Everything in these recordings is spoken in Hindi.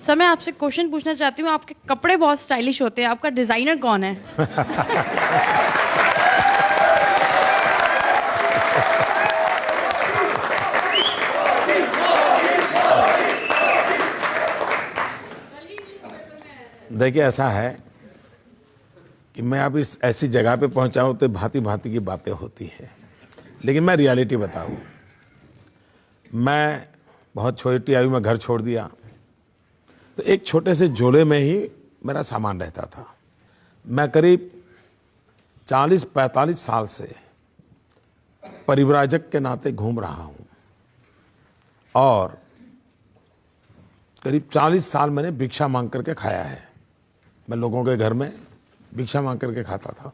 सर मैं आपसे क्वेश्चन पूछना चाहती हूँ, आपके कपड़े बहुत स्टाइलिश होते हैं, आपका डिजाइनर कौन है? देखिए, ऐसा है कि मैं अब इस ऐसी जगह पे पहुंचा हूं तो भांति भांति की बातें होती हैं, लेकिन मैं रियलिटी बताऊं। मैं बहुत छोटी आयु में घर छोड़ दिया, तो एक छोटे से झोले में ही मेरा सामान रहता था। मैं करीब 40-45 साल से परिव्राजक के नाते घूम रहा हूं और करीब 40 साल मैंने भिक्षा मांग करके खाया है। मैं लोगों के घर में भिक्षा मांग करके खाता था।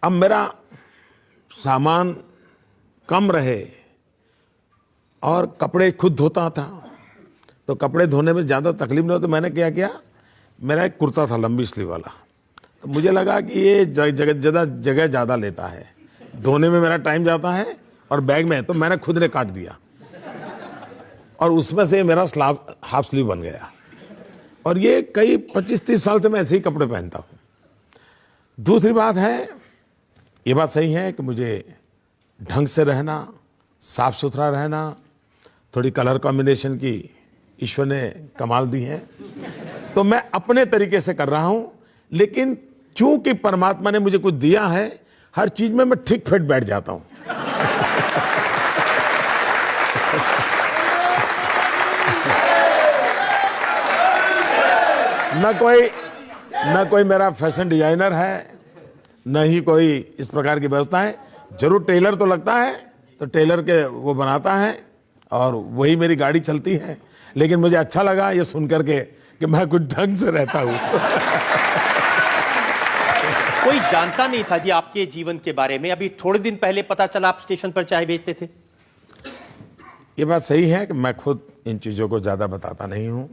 अब मेरा सामान कम रहे और कपड़े खुद धोता था, तो कपड़े धोने में ज़्यादा तकलीफ नहीं हो, तो मैंने क्या किया, मेरा एक कुर्ता था लंबी स्लीव वाला, तो मुझे लगा कि ये जगह ज़्यादा लेता है, धोने में मेरा टाइम जाता है और बैग में, तो मैंने खुद ने काट दिया और उसमें से मेरा हाफ स्लीव बन गया। और ये कई 25-30 साल से मैं ऐसे ही कपड़े पहनता हूँ। दूसरी बात है, ये बात सही है कि मुझे ढंग से रहना, साफ सुथरा रहना, थोड़ी कलर कॉम्बिनेशन की ईश्वर ने कमाल दी है, तो मैं अपने तरीके से कर रहा हूँ। लेकिन चूंकि परमात्मा ने मुझे कुछ दिया है, हर चीज में मैं ठीक फिट बैठ जाता हूँ। न कोई मेरा फैशन डिजाइनर है, न ही कोई इस प्रकार की व्यवस्था है। जरूर टेलर तो लगता है, तो टेलर के वो बनाता है और वही मेरी गाड़ी चलती है। लेकिन मुझे अच्छा लगा ये सुन करके कि मैं कुछ ढंग से रहता हूँ। कोई जानता नहीं था जी आपके जीवन के बारे में, अभी थोड़े दिन पहले पता चला आप स्टेशन पर चाय बेचते थे। ये बात सही है कि मैं खुद इन चीज़ों को ज़्यादा बताता नहीं हूँ।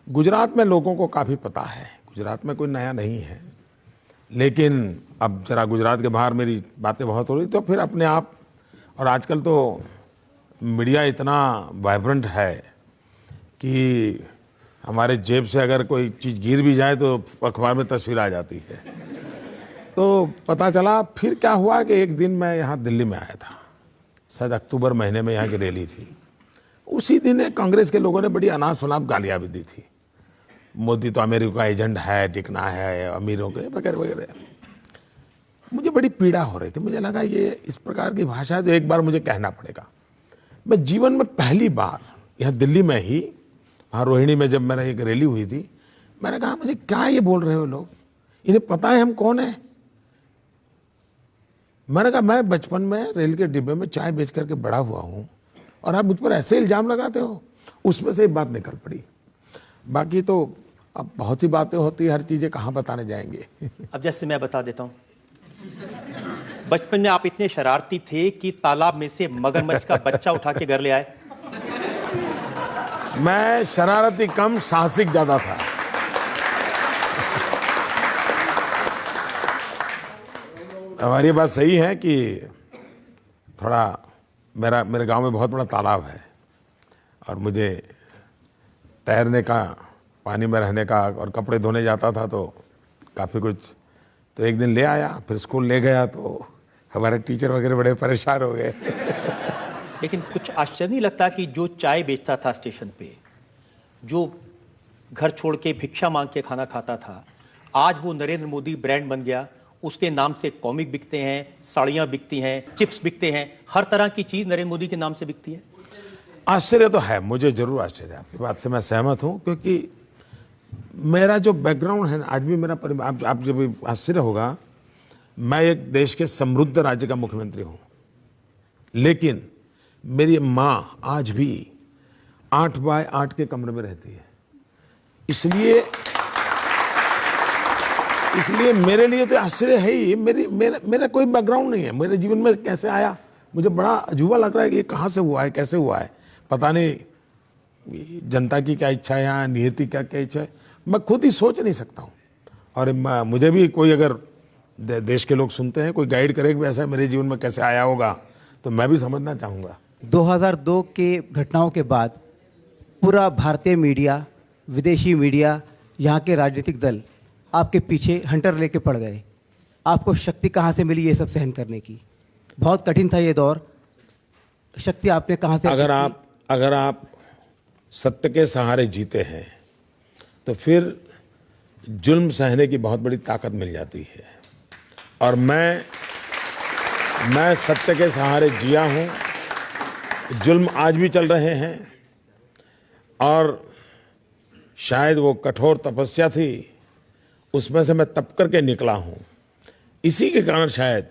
गुजरात में लोगों को काफ़ी पता है, गुजरात में कोई नया नहीं है। लेकिन अब जरा गुजरात के बाहर मेरी बातें बहुत हो रही, तो फिर अपने आप, और आजकल तो मीडिया इतना वाइब्रेंट है कि हमारे जेब से अगर कोई चीज़ गिर भी जाए तो अखबार में तस्वीर आ जाती है। तो पता चला फिर क्या हुआ कि एक दिन मैं यहाँ दिल्ली में आया था, शायद अक्टूबर महीने में यहाँ की रैली थी। उसी दिन कांग्रेस के लोगों ने बड़ी अनाप शनाप गालियाँ भी दी थी। मोदी तो अमेरिका का एजेंट है, टिकना है अमीरों के वगैरह वगैरह। मुझे बड़ी पीड़ा हो रही थी, मुझे लगा ये इस प्रकार की भाषा तो एक बार मुझे कहना पड़ेगा। मैं जीवन में पहली बार यहाँ दिल्ली में ही, वहाँ रोहिणी में जब मेरा एक रैली हुई थी, मैंने कहा मुझे क्या ये बोल रहे हो लोग, इन्हें पता है हम कौन है? मैंने कहा मैं बचपन में रेल के डिब्बे में चाय बेच करके बड़ा हुआ हूँ और आप मुझ पर ऐसे इल्जाम लगाते हो। उसमें से एक बात निकल पड़ी। बाकी तो अब बहुत सी बातें होती है, हर चीजें कहाँ बताने जाएंगे। अब जैसे मैं बता देता हूँ, बचपन में आप इतने शरारती थे कि तालाब में से मगरमच्छ का बच्चा उठा के घर ले आए। मैं शरारती कम, साहसिक ज्यादा था। हमारी बात सही है कि थोड़ा मेरे गांव में बहुत बड़ा तालाब है और मुझे तैरने का, पानी में रहने का और कपड़े धोने जाता था, तो काफ़ी कुछ। तो एक दिन ले आया, फिर स्कूल ले गया, तो हमारे टीचर वगैरह बड़े परेशान हो गए। लेकिन कुछ आश्चर्य नहीं लगता कि जो चाय बेचता था स्टेशन पे, जो घर छोड़ के भिक्षा मांग के खाना खाता था, आज वो नरेंद्र मोदी ब्रांड बन गया। उसके नाम से कॉमिक बिकते हैं, साड़ियाँ बिकती हैं, चिप्स बिकते हैं, हर तरह की चीज़ नरेंद्र मोदी के नाम से बिकती है। आश्चर्य तो है, मुझे जरूर आश्चर्य है। आपकी बात से मैं सहमत हूँ, क्योंकि मेरा जो बैकग्राउंड है आज भी मेरा आप जब आश्चर्य होगा, मैं एक देश के समृद्ध राज्य का मुख्यमंत्री हूँ, लेकिन मेरी माँ आज भी 8 बाय 8 के कमरे में रहती है। इसलिए मेरे लिए तो आश्चर्य है ही। मेरा कोई बैकग्राउंड नहीं है, मेरे जीवन में कैसे आया, मुझे बड़ा अजूबा लग रहा है कि ये कहाँ से हुआ है, कैसे हुआ है, पता नहीं जनता की क्या इच्छा है या नियति क्या इच्छा है, मैं खुद ही सोच नहीं सकता हूँ। और मुझे भी कोई अगर देश के लोग सुनते हैं, कोई गाइड करे कि ऐसा मेरे जीवन में कैसे आया होगा, तो मैं भी समझना चाहूँगा। 2002 के घटनाओं के बाद पूरा भारतीय मीडिया, विदेशी मीडिया, यहाँ के राजनीतिक दल आपके पीछे हंटर लेके पड़ गए। आपको शक्ति कहाँ से मिली ये सब सहन करने की? बहुत कठिन था ये दौर, शक्ति आपने कहाँ से? अगर आप सत्य के सहारे जीते हैं तो फिर जुल्म सहने की बहुत बड़ी ताकत मिल जाती है। और मैं सत्य के सहारे जिया हूँ। जुल्म आज भी चल रहे हैं और शायद वो कठोर तपस्या थी, उसमें से मैं तप करके निकला हूँ। इसी के कारण शायद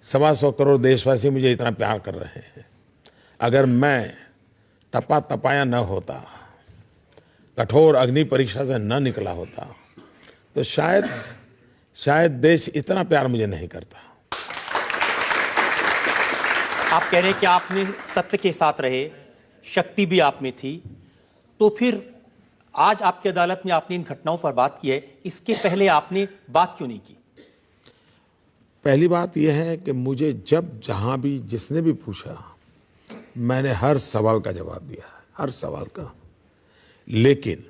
125 करोड़ देशवासी मुझे इतना प्यार कर रहे हैं। अगर मैं तपाया न होता, कठोर अग्नि परीक्षा से न निकला होता, तो शायद देश इतना प्यार मुझे नहीं करता। आप कह रहे हैं कि आपने सत्य के साथ रहे, शक्ति भी आप में थी, तो फिर आज आपकी अदालत में आपने इन घटनाओं पर बात की है, इसके पहले आपने बात क्यों नहीं की? पहली बात यह है कि मुझे जब जहां भी जिसने भी पूछा, मैंने हर सवाल का जवाब दिया, हर सवाल का। लेकिन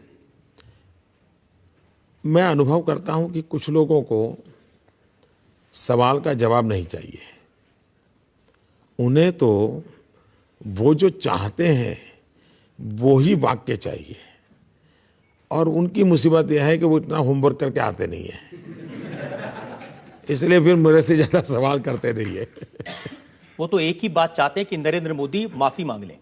मैं अनुभव करता हूं कि कुछ लोगों को सवाल का जवाब नहीं चाहिए। उन्हें तो वो जो चाहते हैं वो ही वाक्य चाहिए, और उनकी मुसीबत यह है कि वो इतना होमवर्क करके आते नहीं है, इसलिए फिर मेरे से ज्यादा सवाल करते नहीं है। वो तो एक ही बात चाहते हैं कि नरेंद्र मोदी माफी मांग लें।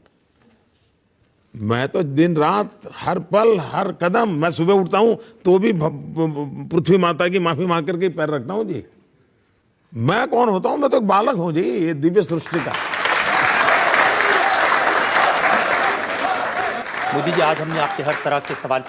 मैं तो दिन रात, हर पल, हर कदम, मैं सुबह उठता हूं तो भी पृथ्वी माता की माफी मांग करके पैर रखता हूं जी। मैं कौन होता हूं? मैं तो एक बालक हूं जी, ये दिव्य सृष्टि का। मोदी जी, आज हमने आपसे हर तरह के सवाल